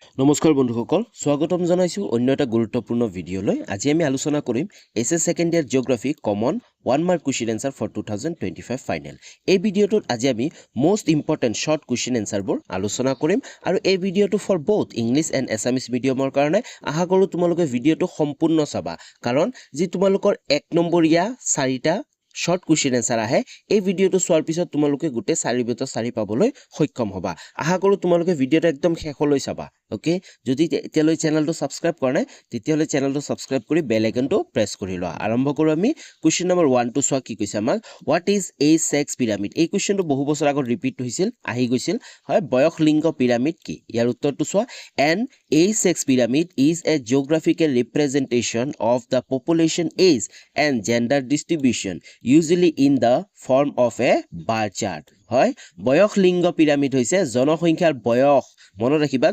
নমস্কাৰ বন্ধুসকল স্বাগতম জনাইছো অন্য এটা গুৰুত্বপূৰ্ণ ভিডিঅ'লৈ আজি আমি আলোচনা কৰিম HS second year geography common 1 mark question answer for 2025 final এই ভিডিঅ'টোত আজি আমি মোষ্ট ইম্পৰ্টেন্ট শৰ্ট কুৱেশ্যন এনসাৰবোৰ আলোচনা কৰিম আৰু এই ভিডিঅ'টো for both English and Assamese মিডিয়ামৰ কাৰণে আশা কৰোঁ তোমালোকে ভিডিঅ'টো সম্পূৰ্ণ চাবা কাৰণ যি তোমালোকৰ 1 নম্বৰীয়া 4টা শৰ্ট কুৱেশ্যন এনসাৰ আহে এই ভিডিঅ'টো চোৱাৰ পিছত তোমালোকে গোটেই 4 ভিতৰত 4 পাবলৈ সক্ষম হ'বা আশা কৰোঁ তোমালোকে ভিডিঅ'টো একদম শেষলৈ চাবা ওকে যদি এতিয়ালৈ চেনেলটো সাবস্ক্ৰাইব কৰা নাই তেতিয়ালৈ চেনেলটো সাবস্ক্ৰাইব কৰি বেল আইকনটো প্ৰেছ কৰি লোৱা আৰম্ভ কৰোঁ আমি কুৱেশ্যন নম্বৰ 1 টো চোৱা কি কৈছে আমাক what is a sex pyramid এই কুৱেশ্যনটো বহু বছৰ আগত ৰিপিট হৈছিল আহি গৈছিল হয় বয়স লিংগ পিৰামিড কি ইয়াৰ উত্তৰটো চোৱা an a sex pyramid is a geographical representation of the population age and gender distribution usually in the form of a bar chart হয় বয়স লিংগ পিৰামিড হৈছে জনসংখ্যাৰ বয়স মনত ৰাখিবা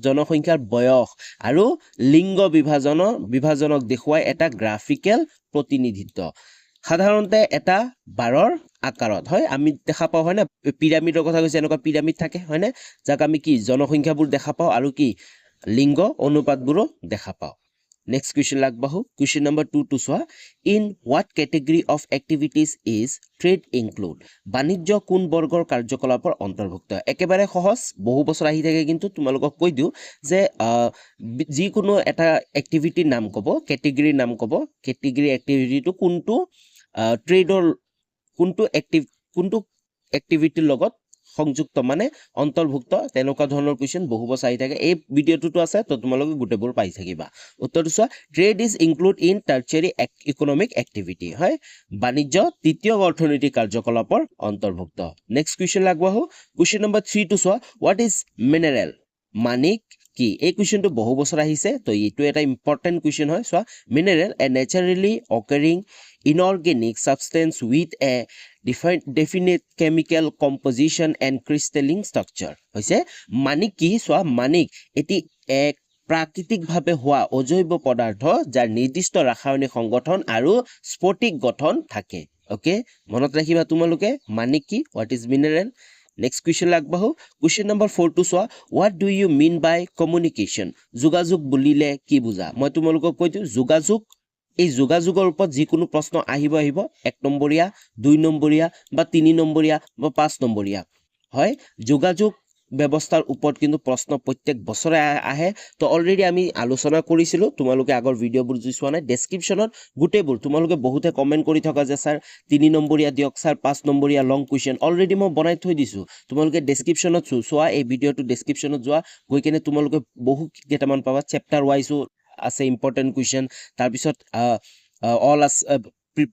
জনসংখ্যাৰ বয়স আৰু লিংগ বিভাজনক দেখুৱাই এটা গ্ৰাফিকেল প্ৰতিনিধিত্ব সাধাৰণতে এটা বাৰৰ আকাৰত হয় আমি দেখা পাওঁ হয় না পিৰামিডৰ কথা কৈছে এনেকুৱা পিৰামিড থাকে হয় না যাক আমি কি জনসংখ্যাবোৰ দেখা পাওঁ আৰু কি লিংগ অনুপাতবোৰো দেখা পাওঁ Next question লাগবাহু question number 2 to soa in what category of activities is trade include বাণিজ্য কোন বৰ্গৰ কাৰ্যকলাপৰ অন্তৰ্ভুক্ত একেবাৰে সহজ বহু বছৰ আহি থাকে কিন্তু তোমালোকক কৈ দিও যে যি কোনো এটা এক্টিভিটিৰ নাম ক'ব কেটেগৰীৰ নাম ক'ব কেটেগৰী এক্টিভিটিটো কোনটো ট্ৰেডৰ কোনটো এক্টিভিটিৰ লগত সংযুক্ত মানে অন্তৰ্ভুক্ত তেনেকুৱা ধৰণৰ কোৱেশ্চন বহু বছৰ আহি থাকে এই ভিডিঅ'টোতো আছে তো তোমালোকে গোটেইবোৰ পাই থাকিবা উত্তৰটো চোৱা trade is include in tertiary economic activity হয় বাণিজ্য তৃতীয় অৰ্থনৈতিক কাৰ্যকলাপৰ অন্তৰ্ভুক্ত নেক্সট কুৱেশ্চন লাগবাহু কুৱেশ্চন নম্বৰ 3 টো চোৱা হোৱাট ইজ মিনাৰেল মানিক কি এই কুৱেশ্চনটো বহু বছৰ আহিছে তো এইটো এটা ইম্পৰ্টেন্ট কুৱেশ্চন হয় চোৱা mineral a naturally occurring inorganic substance with a definite chemical composition and crystalline structure হৈছে মানিক কি সোয়া মানিক এটি এক প্ৰাকৃতিকভাৱে হোৱা অজৈব পদাৰ্থ যাৰ নিৰ্দিষ্ট ৰাসায়নিক সংগঠন আৰু স্ফটিক গঠন থাকে ওকে মনত ৰাখিবা তোমালোকে মানিক কি what is mineral Next question লাগবাহু question number 4 to soa what do you mean by communication যোগাযোগ বুলিলে কি বুজা মই তোমালোকক কৈ দিও যোগাযোগ এই যোগাযোগৰ ওপৰত যিকোনো প্ৰশ্ন আহিব 1 নম্বৰীয়া 2 নম্বৰীয়া বা 3 নম্বৰীয়া বা 5 নম্বৰীয়া হয় যোগাযোগ ব্যৱস্থাৰ ওপৰত কিন্তু প্ৰশ্ন প্ৰত্যেক বছৰে আহে তো অলৰেডি আমি আলোচনা কৰিছিলো তোমালোকে আগৰ ভিডিঅ'বোৰ যদি চোৱা নাই ডেসক্ৰিপচনত গুটেবোৰ তোমালোকে বহুতে কমেন্ট কৰি থকা যে স্যাৰ 3 নম্বৰীয়া দিয়ক স্যাৰ 5 নম্বৰীয়া লং কোৱেশ্চন অলৰেডি মই বনাই থৈ দিছো তোমালোকে ডেসক্ৰিপচনত চোৱা এই ভিডিঅ'টো ডেসক্ৰিপচনত যোৱা গৈ কেনে তোমালোকে বহু কেইটামান পাবা চেপ্টাৰ ওয়াইজও আছে ইম্পৰ্টেন্ট কুৱেশ্চন তাৰ পিছত অল আস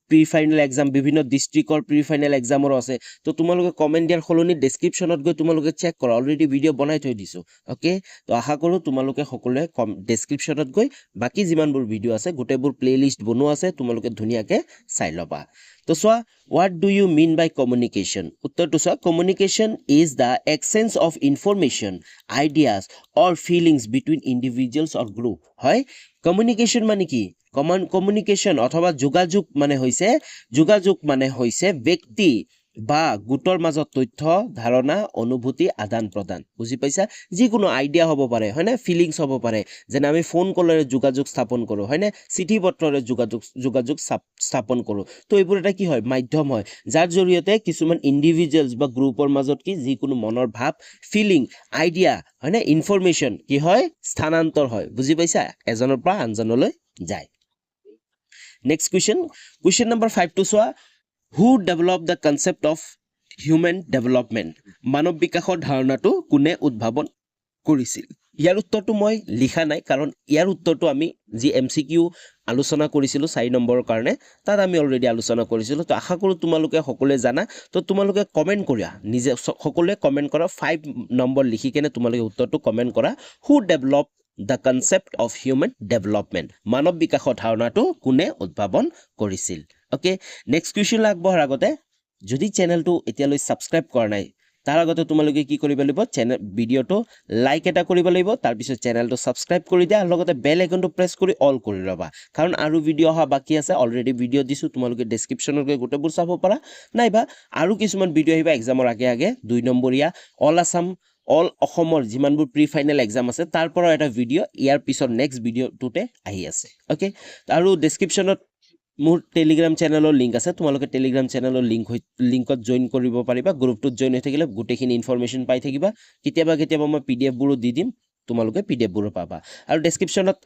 প্ৰি ফাইনাল এক্সাম বিভিন্ন ডিস্ট্ৰিক্টৰ প্ৰি ফাইনাল এক্সামৰ আছে তো তোমালোকে কমেন্ট দিয়াৰ খলনি ডেসক্ৰিপচনত গৈ তোমালোকে চেক কৰা অলৰেডি ভিডিঅ' বনাই থৈ দিছো ওকে তো আশা কৰো তোমালোকে সকলোৱে ডেসক্ৰিপচনত গৈ বাকি যিমানবোৰ ভিডিঅ' আছে গোটেইবোৰ প্লেলিষ্ট বনোৱা আছে তোমালোকে ধুনীয়াকে চাই লবা তো সোয়া what do you mean by communication উত্তৰটো সোয়া communication is the exchange of information ideas or feelings between individuals or group হয় communication মানে কি কমিউনিকেশন অথবা যোগাযোগ মানে হৈছে ব্যক্তি বা গোটৰ মাজত তথ্য ধাৰণা অনুভূতি আদান প্ৰদান বুজি পাইছা যিকোনো আইডিয়া হ'ব পাৰে হয়নে ফিলিংস হ'ব পাৰে যেনে আমি ফোন কলৰে যোগাযোগ স্থাপন কৰো হয়নে চিঠি পত্ৰৰে যোগাযোগ স্থাপন কৰো তো এইবোৰ এটা কি হয় মাধ্যম হয় যাৰ জৰিয়তে কিছুমান ইন্ডিভিজুৱেলছ বা গ্ৰুপৰ মাজত কি যিকোনো মনৰ ভাৱ ফিলিং আইডিয়া হয়নে ইনফৰমেশন কি হয় স্থানান্তৰ হয় বুজি পাইছা এজনৰ পৰা আনজনলৈ যায় Next question number 5 to soa who developed the concept of human development মানৱ বিকাশৰ ধাৰণাটো কোনে উদ্ভাৱন কৰিছিল ইয়াৰ উত্তৰটো মই লিখা নাই কাৰণ ইয়াৰ উত্তৰটো আমি যি এমসিকিউ আলোচনা কৰিছিলো 4 নম্বৰৰ কাৰণে তাত আমি অলৰেডি আলোচনা কৰিছিলো তো আশা কৰো তোমালোকে সকলোৱে জানা তো তোমালোকে কমেন্ট কৰা নিজে সকলোৱে কমেন্ট কৰা 5 নম্বৰ লিখি কেনে তোমালোকে উত্তৰটো কমেন্ট কৰা who developed the concept of human development মানৱ বিকাশৰ ধাৰণাটো কোনে উদ্ভাৱন কৰিছিল ওকে নেক্সট কুৱেশ্চন লাগবৰ আগতে যদি চেনেলটো এতিয়ালৈ সাবস্ক্ৰাইব কৰা নাই তাৰ আগতে তোমালোকে কি কৰিব লাগিব চেনেল ভিডিঅটো লাইক এটা কৰিব লাগিব তাৰ পিছত চেনেলটো সাবস্ক্ৰাইব কৰি দিয়া আৰু লগতে বেল আইকনটো প্ৰেছ কৰি অল কৰি লবা কাৰণ আৰু ভিডিঅ অহা বাকি আছে অলৰেডি ভিডিঅ দিছো তোমালোকে ডেসক্ৰিপচনত গৈ গোটেইবোৰ চাব পাৰা নাইবা আৰু কিছুমান ভিডিঅ আহিবা এক্সামৰ আগে 2 নম্বৰীয়া অল আসাম অল অসমৰ যিমানবোৰ প্ৰি ফাইনেল এক্সাম আছে তাৰ পৰা এটা ভিডিঅ' ইয়াৰ পিছত নেক্সট ভিডিঅ'টোতে আহি আছে ওকে আৰু ডেছক্ৰিপশ্যনত মোৰ টেলিগ্ৰাম চেনেলৰ লিংক আছে তোমালোকে টেলিগ্ৰাম চেনেলৰ লিংকত জইন কৰিব পাৰিবা গ্ৰুপটোত জইন হৈ থাকিলে গোটেইখিনি ইনফৰমেশ্যন পাই থাকিবা কেতিয়াবা মই PDF বোৰো দি দিম তোমালোকে PDF বোৰো পাবা আৰু ডেছক্ৰিপশ্যনত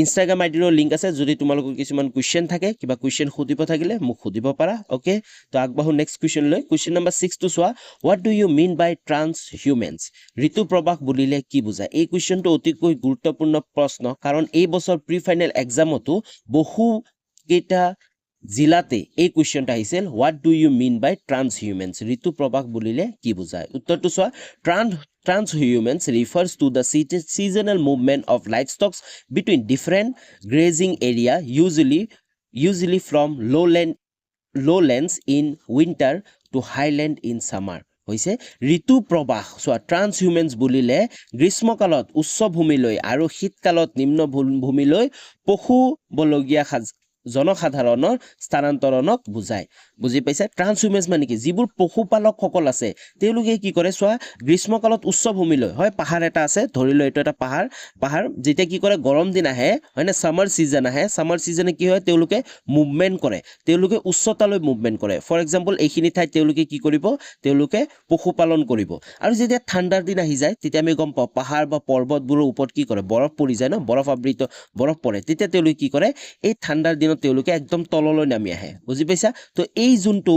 ইনষ্টাগ্ৰাম আইডিৰ লিংক আছে যদি তোমালোকৰ কিছুমান কুৱেশ্যন থাকে কিবা কুৱেশ্যন সুধিব থাকিলে মোক সুধিব পাৰা ওকে তো আগবাঢ়ো নেক্সট কুৱেশ্যন লৈ কুৱেশ্যন নম্বৰ 6 টো চোৱা what do you mean by transhumance ঋতু প্ৰবাহ বুলিলে কি বুজায় এই কুৱেশ্যনটো অতিকৈ গুৰুত্বপূৰ্ণ প্ৰশ্ন কাৰণ এই বছৰ প্ৰি ফাইনেল এক্সামতো বহু কেইটা জিলাতে এই কুৱেশ্যনটা আহিছিল what do you mean by transhumance ঋতু প্ৰবাহ বুলিলে কি বুজায় উত্তৰটো চোৱা Transhumans refers to the seasonal movement of livestock between different grazing area, usually from lowlands in winter to highland in summer. হৈছে ঋতু প্ৰবাহ চোৱা ট্ৰান্সহিউমেন্স বুলিলে গ্ৰীষ্মকালত উচ্চ ভূমিলৈ আৰু শীতকালত নিম্ন ভূমিলৈ পশু বলগীয়া জনসাধাৰণৰ স্থানান্তৰণক বুজায় বুজি পাইছা ট্ৰান্সহিউমেন্স মানে কি যিবোৰ পশুপালকসকল আছে তেওঁলোকে কি কৰে চোৱা গ্ৰীষ্মকালত উচ্চ ভূমিলৈ হয় পাহাৰ এটা আছে ধৰি লও এইটো এটা পাহাৰ যেতিয়া কি কৰে গৰম দিন আহে হয় না সামাৰ সিজন আহে সামাৰ সিজনে কি হয় তেওঁলোকে মুভমেন্ট কৰে তেওঁলোকে উচ্চতালৈ মুভমেন্ট কৰে ফৰ এক্সাম্পল এইখিনি ঠাইত তেওঁলোকে কি কৰিব তেওঁলোকে পশুপালন কৰিব আৰু যেতিয়া ঠাণ্ডাৰ দিন আহি যায় তেতিয়া আমি গম পাওঁ পাহাৰ বা পৰ্বতবোৰৰ ওপৰত কি কৰে বৰফ পৰি যায় ন বৰফ আবৃত বৰফ পৰে তেতিয়া তেওঁলোকে কি কৰে এই ঠাণ্ডাৰ দিনত তেওঁলোকে একদম তললৈ নামি আহে বুজি পাইছা তো এই যোনটো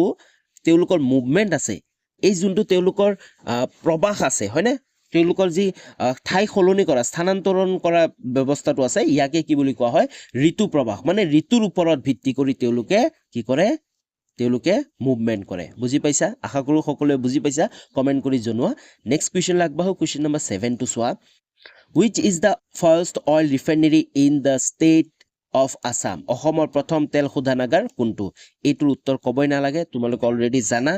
তেওঁলোকৰ মুভমেন্ট আছে এই যোনটো তেওঁলোকৰ প্ৰবাহ আছে হয়নে তেওঁলোকৰ যি ঠাই সলনি কৰা স্থানান্তৰণ কৰা ব্যৱস্থাটো আছে ইয়াকে কি বুলি কোৱা হয় ঋতু প্ৰবাহ মানে ঋতুৰ ওপৰত ভিত্তি কৰি তেওঁলোকে কি কৰে তেওঁলোকে মুভমেন্ট কৰে বুজি পাইছা আশা কৰো সকলোৱে বুজি পাইছা কমেন্ট কৰি জনোৱা নেক্সট কোৱেশ্চন লাগবাহো কোৱেশ্চন নম্বৰ 7 টো চোৱা which is the first oil refinery in the state of Assam অসমৰ প্ৰথম তেল শোধনাগাৰ কোনটো এইটোৰ উত্তৰ কবই নালাগে তোমালোকে অলৰেডি জানা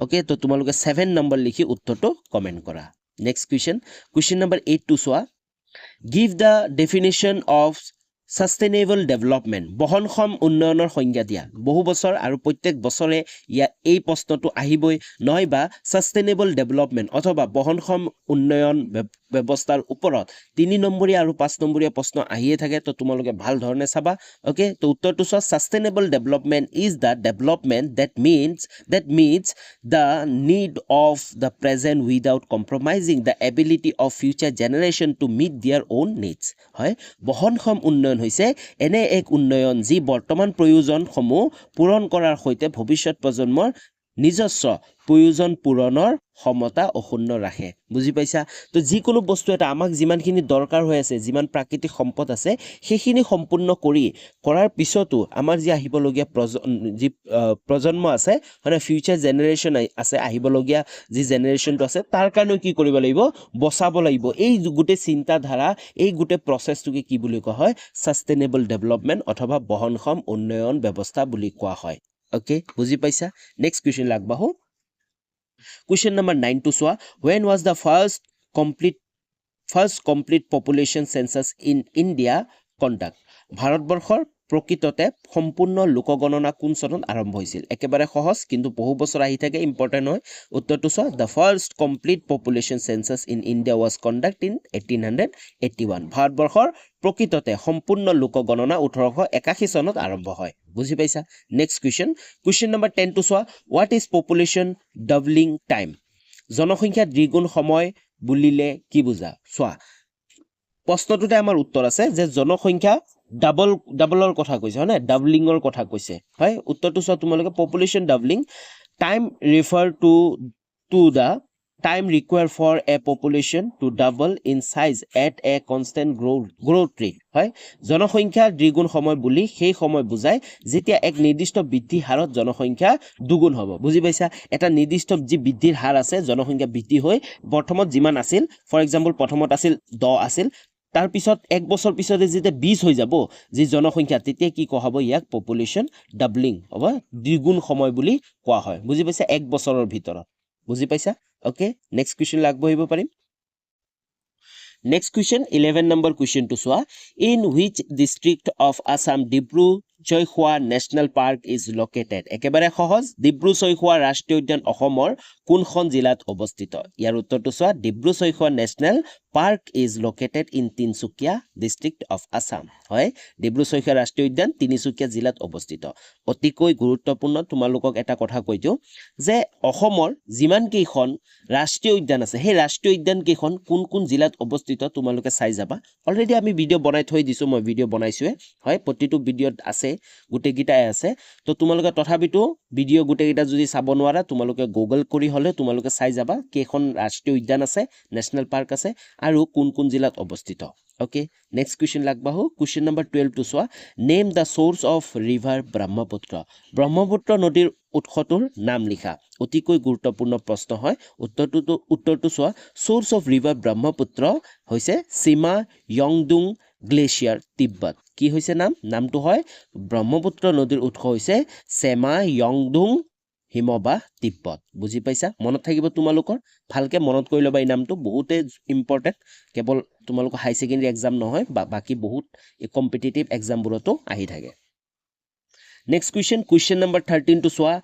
ওকে তো তোমালোকে 7 নম্বৰ লিখি উত্তৰটো কমেন্ট কৰা নেক্সট কোৱেশ্চন নম্বৰ 8 টো চোৱা give the definition of sustainable development বহনক্ষম উন্নয়নৰ সংজ্ঞা দিয়া বহু বছৰ আৰু প্ৰত্যেক বছৰে এই প্ৰশ্নটো আহিবই নহয়বা sustainable development অথবা বহনক্ষম উন্নয়ন ব্যৱস্থাৰ ওপৰত 3 নম্বৰীয়া আৰু 5 নম্বৰীয়া প্ৰশ্ন আহিয়ে থাকে তো তোমালোকে ভাল ধৰণে চাবা ওকে তো উত্তৰটো চোৱা sustainable development is the development that meets the need of the present without compromising the ability of future generation to meet their own needs হয় বহনক্ষম উন্নয়ন হৈছে এনে এক উন্নয়ন যি বৰ্তমান প্ৰয়োজনসমূহ পূৰণ কৰাৰ সৈতে ভৱিষ্যত প্ৰজন্মৰ নিজস্ব প্ৰয়োজন পূৰণৰ ক্ষমতা অক্ষুণ্ণ ৰাখে বুজি পাইছা তো যিকোনো বস্তু এটা আমাক যিমানখিনি দৰকাৰ হৈ আছে যিমান প্ৰাকৃতিক সম্পদ আছে সেইখিনি সম্পূৰ্ণ কৰাৰ পিছতো আমাৰ যি আহিবলগীয়া প্ৰজন্ম আছে মানে ফিউচাৰ জেনেৰেশ্যন আছে আহিবলগীয়া যি জেনেৰেশ্যনটো আছে তাৰ কাৰণে কি কৰিব লাগিব বচাব লাগিব এই গোটেই চিন্তাধাৰা এই গোটেই প্ৰচেছটোকে কি বুলি কোৱা হয় সাস্টেইনেবল ডেভেলপমেন্ট অথবা বহনক্ষম উন্নয়ন ব্যৱস্থা বুলি কোৱা হয় ওকে বুজি পাইছা next question লাগবাহো Question number 9 to Swa. When was the first complete population census in India conduct? ভাৰতবৰ্ষৰ প্ৰকৃততে সম্পূৰ্ণ লোকগণনা কোন চনত আৰম্ভ হৈছিল একেবাৰে সহজ কিন্তু বহু বছৰ আহি থাকে ইম্পৰ্টেন্ট হয় উত্তৰটো চোৱা the first complete population census in India was conducted in 1881 ভাৰতবৰ্ষৰ প্ৰকৃততে সম্পূৰ্ণ লোকগণনা 1881 চনত আৰম্ভ হয় বুজি পাইছা next question number 10 to Swa. What is population doubling time জনসংখ্যা দ্বিগুণ সময় বুলিলে কি বুজা চোৱা প্ৰশ্নটোতে আমাৰ উত্তৰ আছে যে জনসংখ্যা ডাবলৰ কথা কৈছে হয় না ডাবলিংৰ কথা কৈছে হয় উত্তৰটো চোৱা তোমালোকে population doubling time refer to the time required for a population to double in size at a constant growth rate হয় জনসংখ্যা দ্বিগুণ সময় বুলি সেই সময় বুজায় যেতিয়া এক নিৰ্দিষ্ট বৃদ্ধি হাৰত জনসংখ্যা দুগুণ হ'ব বুজি পাইছা এটা নিৰ্দিষ্ট যি বৃদ্ধিৰ হাৰ আছে জনসংখ্যা বৃদ্ধি হৈ প্ৰথমত যিমান আছিল ফৰ এক্সাম্পল প্ৰথমত আছিল 10 আছিল তাৰ পিছত এক বছৰ পিছতে যেতিয়া 20 হৈ যাব যি জনসংখ্যা তেতিয়া কি কোৱা হ'ব ইয়াক পপুলেশন ডাবলিং হ'ব দ্বিগুণ সময় বুলি কোৱা হয় বুজি পাইছা এক বছৰৰ ভিতৰত বুজি পাইছা ওকে নেক্সট কোৱেশ্চন লাগবহিব পাৰিম নেক্সট কোৱেশ্চন 11 নম্বৰ কোৱেশ্চন টু চোৱা in which district of Assam Saikhowa national park is located একেবাৰে সহজ ডিব্ৰু চৈখোৱা ৰাষ্ট্ৰীয় উদ্যান অসমৰ কোনখন জিলাত অৱস্থিত ইয়াৰ উত্তৰটো চোৱা Dibru Saikhowa national park is located in Tinsukia district of Assam হয় ডিব্ৰু চৈখোৱা ৰাষ্ট্ৰীয় উদ্যান তিনিচুকীয়া জিলাত অৱস্থিত অতিকৈ গুৰুত্বপূৰ্ণ তোমালোকক এটা কথা কৈ দিওঁ যে অসমৰ যিমান কেইখন ৰাষ্ট্ৰীয় উদ্যান আছে সেই ৰাষ্ট্ৰীয় উদ্যান কেইখন কোন কোন জিলাত অৱস্থিত তোমালোকে চাই যাবা অলৰেডি আমি ভিডিঅ' বনাই থৈ দিছোঁ মই ভিডিঅ' বনাইছোৱে হয় প্ৰতিটো ভিডিঅ'ত আছে গোটেইকেইটাই আছে তো তোমালোকে তথাপিতো ভিডিঅ' গোটেইকেইটা যদি চাব নোৱাৰা তোমালোকে গুগল কৰি হ'লে তোমালোকে চাই যাবা কেইখন ৰাষ্ট্ৰীয় উদ্যান আছে নেশ্যনেল পাৰ্ক আছে আৰু কোন কোন জিলাত অৱস্থিত ওকে নেক্সট কুৱেশ্যন লাগবাহো কুৱেশ্যন নম্বৰ 12 টো চোৱা name the source of river Brahmaputra নদীৰ উৎসটোৰ নাম লিখা অতিকৈ গুৰুত্বপূৰ্ণ প্ৰশ্ন হয় উত্তৰটো চোৱা চ'ৰ্চ অফ ৰিভাৰ ব্ৰহ্মপুত্ৰ হৈছে সীমা য়ংডুং গ্লেচিয়াৰ তিব্বত কি হৈছে নামটো হয় ব্ৰহ্মপুত্ৰ নদীৰ উৎস হৈছে সেমা য়ংডুং হিমবাহ তিব্বত বুজি পাইছা মনত থাকিব তোমালোকৰ ভালকে মনত কৰি ল'বা এই নামটো বহুতে ইম্পৰ্টেণ্ট কেৱল তোমালোকৰ হাই সেকেন্ডাৰী এক্সাম নহয় বাকি বহুত কম্পিটিটিভ এক্সামবোৰতো আহি থাকে নেক্সট কুৱেশ্যন নম্বৰ 13 টো চোৱা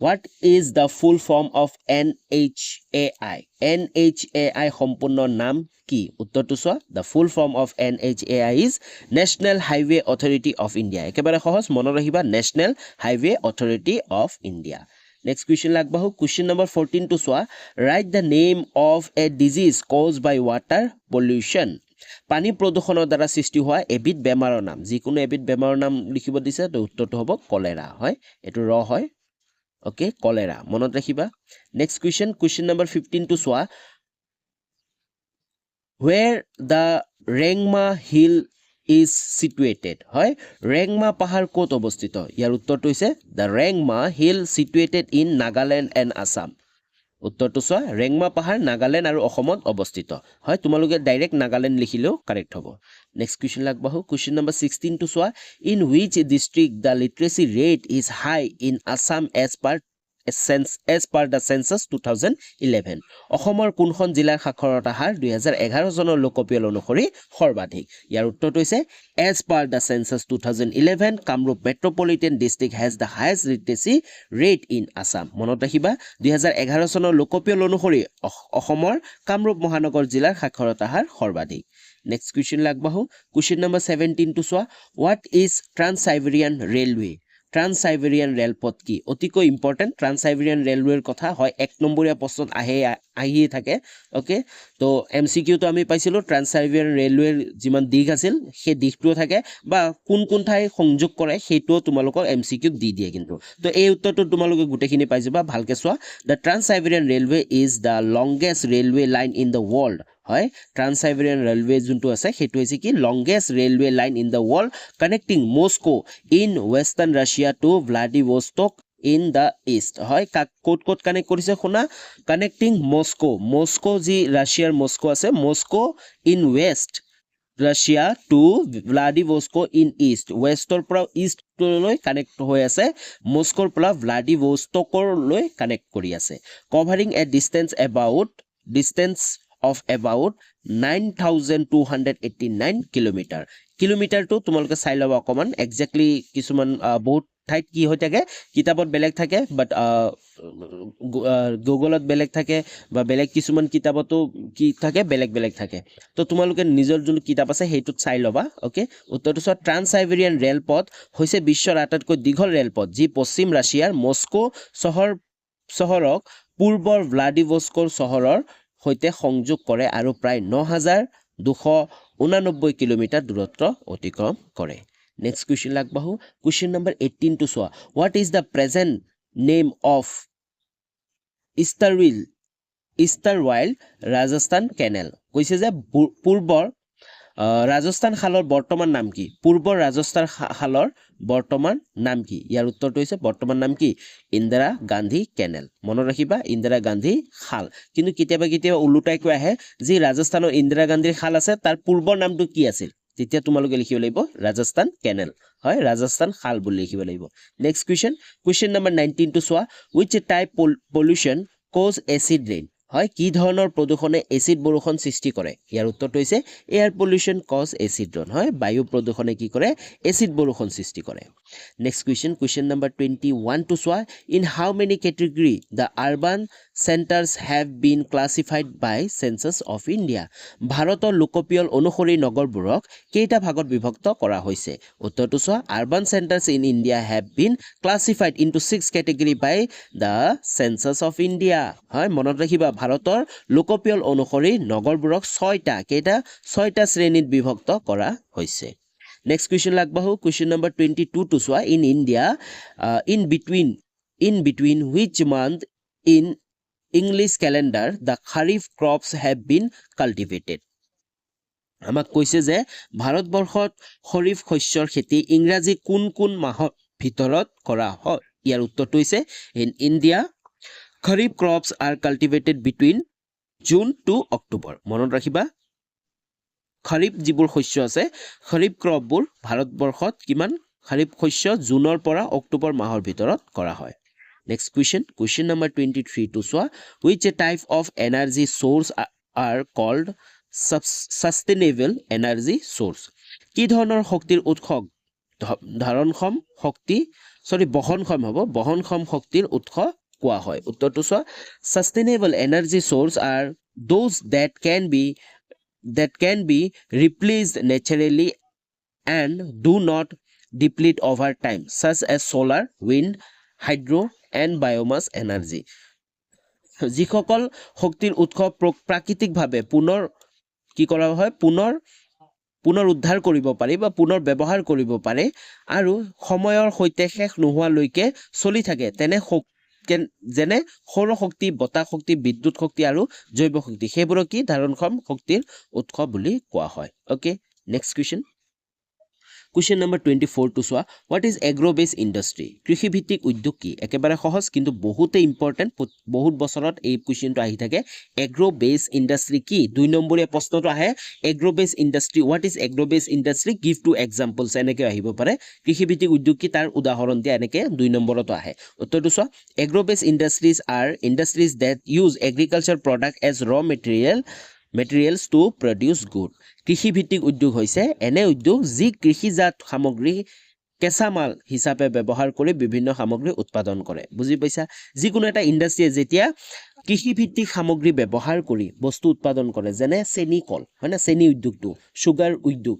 What is the full form of NHAI? NHAI সম্পূৰ্ণ নাম কি উত্তৰটো চোৱা the full form of NHAI is National Highway Authority of India একেবাৰে সহজ মনত ৰাখিবা National Highway Authority of India next question লাগবাহু question number 14 টো চোৱা write the name of a disease caused by water pollution পানী প্ৰদূষণৰ দ্বাৰা সৃষ্টি হোৱা এবিধ বেমাৰৰ নাম যিকোনো এবিধ বেমাৰৰ নাম লিখিব দিছে তো উত্তৰটো হ'ব কলেৰা হয় এটো ৰ হয় ওকে কলেৰা মনত ৰাখিবা নেক্সট কুৱেশ্যন নম্বৰ 15 টো চোৱা where the Rengma hill is situated হয় ৰেংমা পাহাৰ ক'ত অৱস্থিত ইয়াৰ উত্তৰটো হৈছে the Rengma hill situated in Nagaland and Assam উত্তৰটো চোৱা ৰেংমা পাহাৰ নাগালেণ্ড আৰু অসমত অৱস্থিত হয় তোমালোকে ডাইৰেক্ট নাগালেণ্ড লিখিলেও কাৰেক্ট হ'ব নেক্সট কুৱেশ্যন লাগবাহু কুৱেশ্যন নম্বৰ 16 টো চোৱা in which district the literacy rate is high in Assam as per the census 2011 অসমৰ কোনখন জিলাৰ সাক্ষৰতা হাৰ 2011 চনৰ লোকপিয়ল অনুসৰি সৰ্বাধিক ইয়াৰ উত্তৰটো হৈছে as per the census 2011 Kamrup metropolitan district has the highest literacy rate in Assam মনত ৰাখিবা 2011 চনৰ লোকপিয়ল অনুসৰি অসমৰ কামৰূপ মহানগৰ জিলাৰ সাক্ষৰতা হাৰ সৰ্বাধিক নেক্সট কুৱেশ্যন লাগবাহু কুৱেশ্যন নম্বৰ 17 টো চোৱা what is Trans-Siberian Railway ট্ৰান্স-সাইবেৰিয়ান ৰেলপথ কি অতিকৈ ইম্পৰ্টেন্ট ট্ৰান্স-সাইবেৰিয়ান ৰেলৱেৰ কথা হয় এক নম্বৰীয়া প্ৰশ্নত আহি থাকে ওকে তো এমসিকিউ তো আমি পাইছিলো ট্ৰান্স-সাইবেৰিয়ান ৰেলৱেৰ যিমান দিশ আছিল সেই দিশটো থাকে বা কোন ঠাই সংযোগ কৰে সেইটো তোমালোকক এমসিকিউ দি দিয়ে কিন্তু তো এই উত্তৰটো তোমালোকে গুটেখিনি পাই যাবা ভালকে চোৱা the Trans-Siberian railway is the longest railway line in the world হয় ট্ৰান্স-সাইবেৰিয়ান ৰেলৱে যোনটো আছে সেইটো হৈছে কি longest railway line in the world connecting Moscow in western Russia to Vladivostok in the east হয় ক'ত কানেক্ট কৰিছে শুনা কানেক্টিং মস্কো যি ৰাছিয়াৰ মস্কো আছে Moscow in west Russia to Vladivostok in east ৱেষ্টৰ পৰা ইষ্টলৈ কানেক্ট হৈ আছে মস্কোৰ পৰা ভ্লাডিভষ্টকলৈ কানেক্ট কৰি আছে covering A distance of about 9289 কিলোমিটাৰটো তোমালোকে চাই লবা অকমান এক্স্যাক্টলি কিছুমান বহুত ঠাইত কি হৈ থাকে কিতাপত বেলেগ থাকে বাট গুগলত বেলেগ থাকে বা বেলেগ কিছুমান কিতাপতো কি থাকে বেলেগ থাকে তো তোমালোকে নিজৰ যোন কিতাপ আছে হেইটোত চাই লবা ওকে উত্তৰটো চোৱা ট্ৰান্স-সাইবেৰিয়ান ৰেলপথ হৈছে বিশ্বৰ আটাইতকৈ দীঘল ৰেলপথ যি পশ্চিম ৰাছিয়াৰ মস্কো চহৰক পূৰ্বৰ ভ্লাডিভষ্টক চহৰৰ হৈতে সংযোগ কৰে আৰু প্ৰায় 9289 কিলোমিটাৰ দূৰত্ব অতিক্ৰম কৰে নেক্সট কুৱেশ্যন লাগবাহু কুৱেশ্যন নম্বৰ 18 টো চোৱা what is the present name of Easterwild Rajasthan Canal কৈছে যে পূৰ্বৰ ৰাজস্থান খালৰ বৰ্তমান নাম কি পূৰ্বৰ ৰাজস্থান খালৰ বৰ্তমান নাম কি ইয়াৰ উত্তৰটো হৈছে বৰ্তমান নাম কি ইন্দিৰা গান্ধী কেনেল মনত ৰাখিবা ইন্দিৰা গান্ধী খাল কিন্তু কেতিয়াবা উলুটাই কৈ আহে যি ৰাজস্থানৰ ইন্দিৰা গান্ধীৰ খাল আছে তাৰ পূৰ্বৰ নামটো কি আছিল তেতিয়া তোমালোকে লিখিব লাগিব ৰাজস্থান কেনেল হয় ৰাজস্থান খাল বুলি লিখিব লাগিব নেক্সট কুৱেশ্যন নম্বৰ 19 টো চোৱা which type pollution cause acid rain হয় কি ধৰণৰ প্ৰদূষণে এসিড বৰষুণ সৃষ্টি কৰে ইয়াৰ উত্তৰটো হৈছে air pollution cause acid rain হয় বায়ু প্ৰদূষণে কি কৰে এসিড বৰষুণ সৃষ্টি কৰে Next question number 21 to soa. In how many category the urban centers have been classified by Census of India? ভাৰতৰ লোকপিয়ল অনুসৰি নগৰবোৰক কেইটা ভাগত বিভক্ত কৰা হৈছে? উত্তৰটো সোৱা urban centers in India have been classified into 6 category by the Census of India. হয় মনত ৰাখিবা ভাৰতৰ লোকপিয়ল অনুসৰি নগৰবোৰক 6টা শ্ৰেণীত বিভক্ত কৰা হৈছে. Next question lagbahu question number 22 to soa. In India in between which month in English calendar the kharif crops have been cultivated? আমাক কৈছে যে ভাৰতবৰ্ষত খৰিফ শস্যৰ খেতি ইংৰাজী কোন মাহৰ ভিতৰত কৰা হয়? ইয়াৰ উত্তৰটো হৈছে in India kharif crops are cultivated between June to October. মনত ৰাখিবা খৰিফ যিবোৰ শস্য আছে খৰিফ ক্ৰপবোৰ ভাৰতবৰ্ষত কিমান খৰিফ শস্য জুনৰ পৰা অক্টোবৰ মাহৰ ভিতৰত কৰা হয়. Next question number 23 to soa. Which type of energy source are called sustainable energy source? কি ধৰণৰ শক্তিৰ উৎস বহনক্ষম শক্তিৰ উৎস কোৱা হয়? উত্তৰটো সোৱা sustainable energy source are those that can be replaced naturally and do not deplete over time, such as solar, wind, hydro and biomass energy. যিসকল শক্তিৰ উৎস প্ৰাকৃতিকভাৱে পুনৰ কি কৰা হয় পুনৰ উদ্ধাৰ কৰিব পাৰি বা পুনৰ ব্যৱহাৰ কৰিব পাৰে আৰু সময়ৰ সৈতে শেষ নোহোৱালৈকে চলি থাকে তেনে যেনে সৌৰ শক্তি বতাহ শক্তি বিদ্যুৎ শক্তি আৰু জৈৱ শক্তি সেইবোৰ কি ধাৰণক্ষম শক্তিৰ উৎস বুলি কোৱা হয়. Okay, next question number 24 to soa. What is agro based industry? কৃষি ভিত্তিক উদ্যোগ কি? একেবাৰে সহজ কিন্তু বহুতে ইম্পৰ্টেন্ট বহুত বছৰত এই কোৱেশ্চনটো আহি থাকে. এগ্ৰো বেস ইন্ডাস্ট্ৰি কি? 2 নম্বৰীয়া প্ৰশ্নটো আহে agro base industry. What is agro based industry? Give 2 examples এনেকৈ আহিব পাৰে. কৃষি ভিত্তিক উদ্যোগ কি তাৰ উদাহৰণ দিয়া এনেকৈ 2 নম্বৰতো আহে. উত্তৰটো সোৱা agro based industries are industries that use agriculture product as raw materials to produce good. কৃষি ভিত্তিক উদ্যোগ হৈছে এনে উদ্যোগ যি কৃষিজাত সামগ্ৰী কেঁচা মাল হিচাপে ব্যৱহাৰ কৰি বিভিন্ন সামগ্ৰী উৎপাদন কৰে. বুজি পাইছা? যিকোনো এটা ইন্ডাস্ট্ৰিয়ে যেতিয়া কৃষি ভিত্তিক সামগ্ৰী ব্যৱহাৰ কৰি বস্তু উৎপাদন কৰে যেনে চেনি কল হয় না চেনি উদ্যোগটো সুগাৰ উদ্যোগ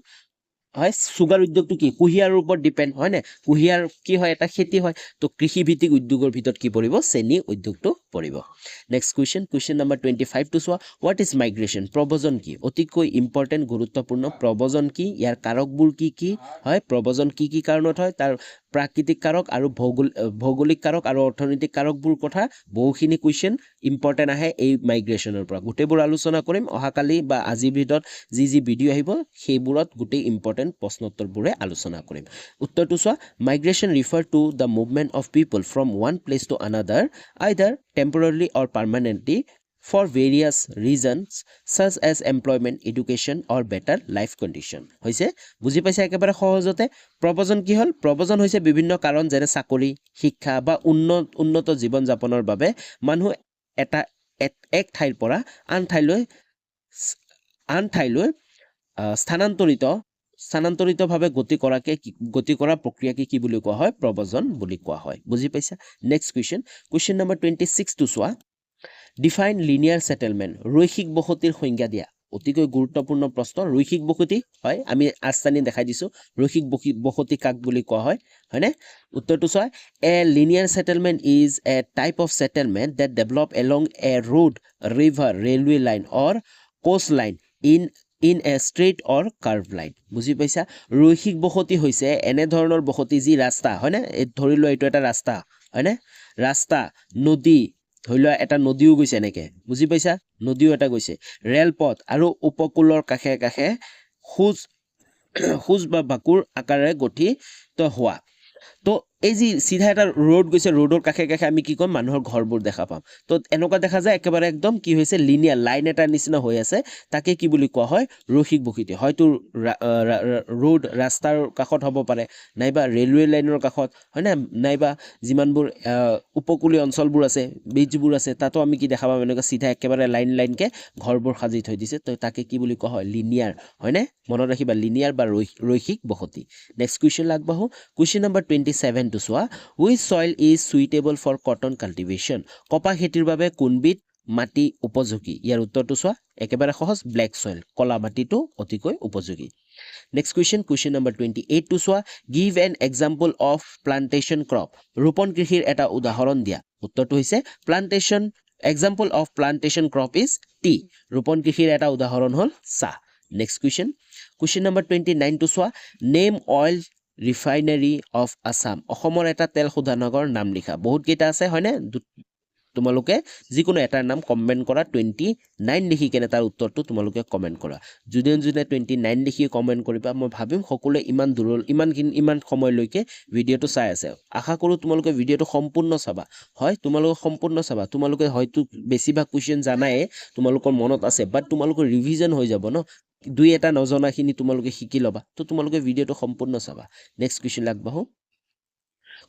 হয় সুগাৰ উদ্যোগটো কি কুহিয়াৰৰ ওপৰত ডিপেন্ড হয় না কুহিয়াৰ কি হয় এটা খেতি হয় তো কৃষি ভিত্তিক উদ্যোগৰ ভিতৰত কি পৰিব চেনি উদ্যোগটো পৰিব. Next question number 25 to soa. What is migration? প্ৰব্ৰজন কি? অতিকৈ ইম্পৰ্টেন্ট গুৰুত্বপূৰ্ণ প্ৰব্ৰজন কি ইয়াৰ কাৰকবোৰ কি হয় প্ৰব্ৰজন কি কাৰণত হয় তাৰ প্ৰাকৃতিক কাৰক আৰু ভৌগোলিক কাৰক আৰু অৰ্থনৈতিক কাৰকবোৰ কথা বহুখিনি কোৱেশ্চন ইম্পৰ্টেন্ট আহে এই মাইগ্ৰেশনৰ পৰা গোটেইবোৰ আলোচনা কৰিম অহাকালি বা আজিৰ ভিডিঅ'ত যি ভিডিঅ' আহিব সেইবোৰত গোটেই ইম্পৰ্টেন্ট প্ৰশ্নোত্তৰবোৰে আলোচনা কৰিম. উত্তৰটো সোৱা migration refer to the movement of people from one place to another either temporarily or permanently for various reasons such as employment, education or better life condition. হৈছে বুজি পাইছা একেবাৰে সহজতে প্ৰব্ৰজন কি হল প্ৰব্ৰজন হৈছে বিভিন্ন কাৰণ যেনে চাকৰি শিক্ষা বা উন্নত জীৱন যাপনৰ বাবে মানুহ এটা এক ঠাইৰ পৰা আন ঠাইলৈ স্থানান্তৰিতভাৱে গতি কৰা প্ৰক্ৰিয়াকে কি বুলি কোৱা হয় প্ৰব্ৰজন বুলি কোৱা হয়. বুজি পাইছা? Next question number 26 to soa. Define linear settlement. ৰৈখিক বসতিৰ সংজ্ঞা দিয়া. অতিকৈ গুৰুত্বপূৰ্ণ প্ৰশ্ন ৰৈখিক বসতি হয় আমি আস্থানি দেখাই দিছো ৰৈখিক বসতি কাক বুলি কোৱা হয় হয়নে? উত্তৰটো সোৱা a linear settlement is a type of settlement that develop along a road, river, railway line or coastline in a straight or curved line. বুজি পাইছা? ৰৈখিক বসতি হৈছে এনে ধৰণৰ বসতি যি ৰাস্তা হয়নে ধৰি লোৱা এইটো এটা ৰাস্তা হয়নে ৰাস্তা নদী ধৰি লোৱা এটা নদীও গৈছে এনেকে বুজি পাইছা নদীও এটা গৈছে ৰেলপথ আৰু উপকূলৰ কাষে কাষে খুজ বা বাকুৰ আকাৰে গঠিত হোৱা তো এই যি চিধা এটা ৰোড গৈছে ৰোডৰ কাষে কাষে আমি কি ক'ম মানুহৰ ঘৰবোৰ দেখা পাম তো এনেকুৱা দেখা যায় একেবাৰে একদম কি হৈছে লিনিয়াৰ লাইন এটা নিচিনা হৈ আছে তাকে কি বুলি কোৱা হয় ৰৈখিক বসতি হয়তো ৰোড ৰাস্তাৰ কাষত হ'ব পাৰে নাইবা ৰেলৱে লাইনৰ কাষত হয় না নাইবা যিমানবোৰ উপকূলীয় অঞ্চলবোৰ আছে বীজবোৰ আছে তাতো আমি কি দেখা পাম এনেকুৱা চিধা একেবাৰে লাইনকে ঘৰবোৰ সাজি থৈ দিছে তো তাকে কি বুলি কোৱা হয় লিনিয়াৰ হয়নে মনত ৰাখিবা লিনিয়াৰ বা ৰৈখিক বসতি নেক্সট কুৱেশ্যন আগবাঢ়ো কুৱেশ্যন নম্বৰ 27 টো চোৱা which soil is suitable for cotton cultivation কপাহ খেতিৰ বাবে কোনবিধ মাটি উপযোগী ইয়াৰ উত্তৰটো চোৱা একেবাৰে সহজ ব্ল্যাক সয়েল কলা মাটিটো অতিকৈ উপযোগী নেক্সট কুৱেশ্যন নম্বৰ 28 টো চোৱা give an example of plantation crop ৰোপণ কৃষিৰ এটা উদাহৰণ দিয়া উত্তৰটো হৈছে plantation example of plantation crop is tea ৰোপণ কৃষিৰ এটা উদাহৰণ হ'ল চাহ নেক্সট কুৱেশ্যন নম্বৰ 29 টো চোৱা name oil refinery of Assam অসমৰ এটা তেল শোধনাগাৰৰ নাম লিখা বহুত কেইটা আছে হয়নে তোমালোকে যিকোনো এটাৰ নাম কমেন্ট কৰা 29 লিখি কেনে তাৰ উত্তৰটো তোমালোকে কমেন্ট কৰা যদি 29 লিখি কমেন্ট কৰিবা মই ভাবিম সকলোৱে ইমান সময়লৈকে ভিডিঅটো চাই আছে আশা কৰো তোমালোকে ভিডিঅটো সম্পূৰ্ণ চাবা হয় তোমালোকে সম্পূৰ্ণ চাবা তোমালোকে হয়তো বেছিভাগ কোৱেশ্চন জানাই তোমালোকৰ মনত আছে বাট তোমালোকৰ ৰিভিজন হৈ যাব ন দুই এটা নজনাখিনি তোমালোকে শিকি লবা তো তোমালোকে ভিডিঅটো সম্পূৰ্ণ চাবা নেক্সট কুৱেশ্চন আগবাঢ়ো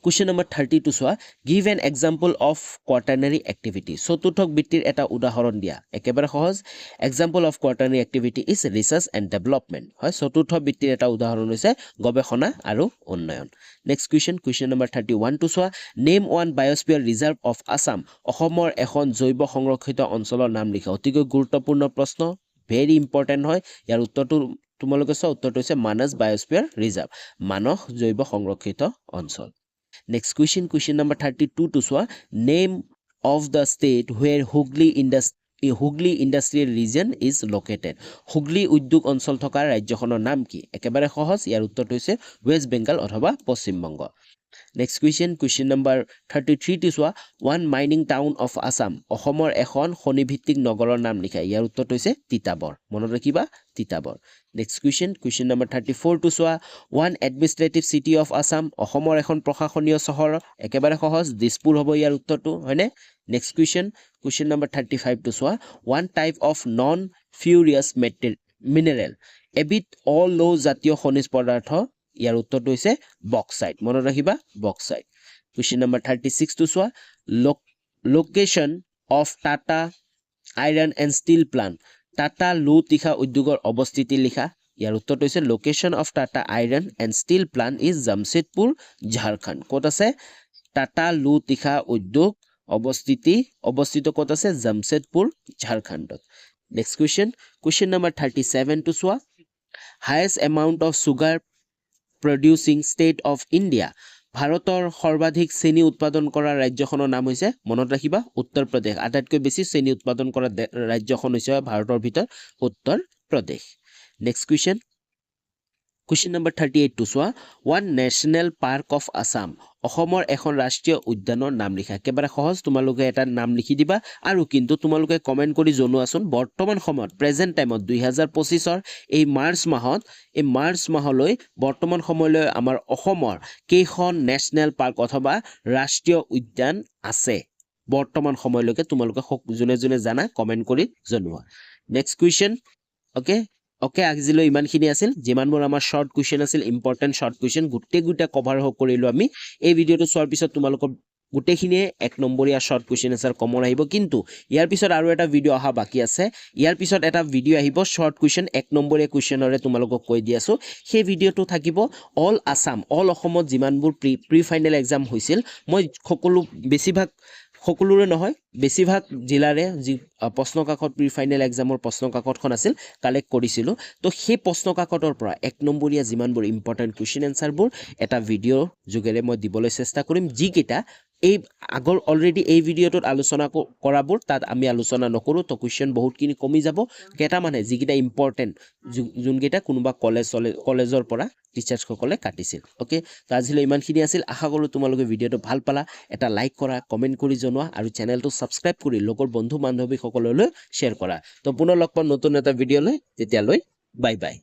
কুৱেশ্যন নম্বৰ 32 চোৱা give an example of quaternary activity চতুৰ্থক বৃত্তিৰ এটা উদাহৰণ দিয়া একেবাৰে সহজ example of quaternary activity is research and development হয় চতুৰ্থ বৃত্তিৰ এটা উদাহৰণ হৈছে গৱেষণা আৰু উন্নয়ন নেক্সট কুৱেশ্যন নম্বৰ 31 টো চোৱা name one biosphere reserve of Assam অসমৰ এখন জৈৱ সংৰক্ষিত অঞ্চলৰ নাম লিখা অতিকৈ গুৰুত্বপূৰ্ণ প্ৰশ্ন ভেৰি ইম্পৰ্টেন্ট হয় ইয়াৰ উত্তৰটো তোমালোকে চোৱা উত্তৰটো হৈছে মানস বায়োস্ফিয়াৰ ৰিজাৰ্ভ মানস জৈৱ সংৰক্ষিত অঞ্চল Next question number 32 to swa name of the state where Hooghly industrial region is located. Hooghly উদ্যোগ অঞ্চল থকা ৰাজ্যখনৰ নাম কি? একেবাৰে সহজ ইয়াৰ উত্তৰটো হৈছে West Bengal অথবা Paschim Banga. Next question number 33 to swa one mining town of Assam. অসমৰ এখন খনিভিত্তিক নগৰৰ নাম লিখা। ইয়াৰ উত্তৰটো হৈছে তিতাবৰ। মনত ৰাখিবা Titabar. Next question number 34 to swa one administrative city of Assam. অসমৰ এখন প্ৰশাসনীয় চহৰ একেবাৰে সহজ দিছপুৰ হ'ব ইয়াৰ উত্তৰটো হয়নে? Next question number 35 to swa one type of non-ferrous mineral. এবিধ অ-লৌ জাতীয় খনিজ পদাৰ্থ ইয়াৰ উত্তৰটো হৈছে বক্সাইট মনত ৰাখিবা bauxite question number 36 to swa location of Tata iron and steel plant Tata লৌ-তীখা উদ্যোগৰ অৱস্থিতি লিখা ইয়াৰ উত্তৰটো হৈছে location of Tata iron and steel plant is Jamshedpur Jharkhand ক'ত আছে Tata লৌ-তীখা উদ্যোগ অৱস্থিত ক'ত আছে Jamshedpur Jharkhand next question number 37 to swa highest amount of sugar producing state of India ভাৰতৰ সৰ্বাধিক চেনি উৎপাদন কৰা ৰাজ্যখনৰ নাম হৈছে মনত ৰাখিবা উত্তৰ প্ৰদেশ আটাইতকৈ বেছি চেনি উৎপাদন কৰা ৰাজ্যখন হৈছে ভাৰতৰ ভিতৰত Uttar Pradesh next question number 38 to swa one national park of Assam অসমৰ এখন ৰাষ্ট্ৰীয় উদ্যানৰ নাম লিখা একেবাৰে সহজ তোমালোকে এটা নাম লিখি দিবা আৰু কিন্তু তোমালোকে কমেন্ট কৰি জনোৱাচোন বৰ্তমান সময়ত প্ৰেজেন্ট টাইমত 2025 ৰ এই মাৰ্চ মাহলৈ বৰ্তমান সময়লৈ আমাৰ অসমৰ কেইখন নেশনেল পাৰ্ক অথবা ৰাষ্ট্ৰীয় উদ্যান আছে বৰ্তমান সময়লৈকে তোমালোকে জনে জানা কমেন্ট কৰি জনোৱা নেক্সট কুৱেশ্চন ওকে আজিলৈ ইমানখিনি আছিল যিমানবোৰ আমাৰ শৰ্ট কুৱেশ্চন আছিল ইম্পৰ্টেন্ট শৰ্ট কুৱেশ্চন গুটেগুটা কভাৰ কৰিলো আমি এই ভিডিওটো চোৱাৰ পিছত তোমালোকৰ গুটেখিনিয়ে এক নম্বৰীয়া শৰ্ট কুৱেশ্চন আনসাৰ কমন আহিব কিন্তু ইয়াৰ পিছত আৰু এটা ভিডিও অহা বাকি আছে ইয়াৰ পিছত এটা ভিডিও আহিব শৰ্ট কুৱেশ্চন এক নম্বৰীয়া কুৱেশ্চনৰে তোমালোকক কৈ দি আছো সেই ভিডিওটো থাকিব অল অসমত যিমানবোৰ প্ৰি ফাইনেল এক্সাম হৈছিল মই সকলোৰে নহয় বেছিভাগ জিলাৰে যি প্ৰশ্নকাকত প্ৰি ফাইনেল এক্সামৰ প্ৰশ্নকাকতখন আছিল কালেক্ট কৰিছিলো তো সেই প্ৰশ্নকাকতৰ পৰা এক নম্বৰীয়া যিমানবোৰ ইম্পৰ্টেন্ট কুৱেশ্চন আনসাৰবোৰ এটা ভিডিও যোগেৰে মই দিবলৈ চেষ্টা কৰিম যি কেইটা এই আগৰ অলৰেডি এই ভিডিওটোত আলোচনা কৰাবোৰ তাত আমি আলোচনা নকৰো তো কুৱেশ্চন বহুতখিনি কমি যাব কেটা মানে যিকেইটা ইম্পৰ্টেন্ট যোনকেইটা কোনোবা কলেজৰ পৰা টিচাৰ্ছ সকলে কাটিছিল ওকে তো আজিলৈ ইমানখিনি আছিল আশা কৰো তোমালোকে ভিডিওটো ভাল পালা এটা লাইক কৰা কমেন্ট কৰি জনোৱা আৰু চেনেলটো সাবস্ক্ৰাইব কৰি লগৰ বন্ধু বান্ধৱী সকললৈ শ্বেয়াৰ কৰা তো পুনৰ লগ পাম নতুন এটা ভিডিওলৈ তেতিয়ালৈ বাই বাই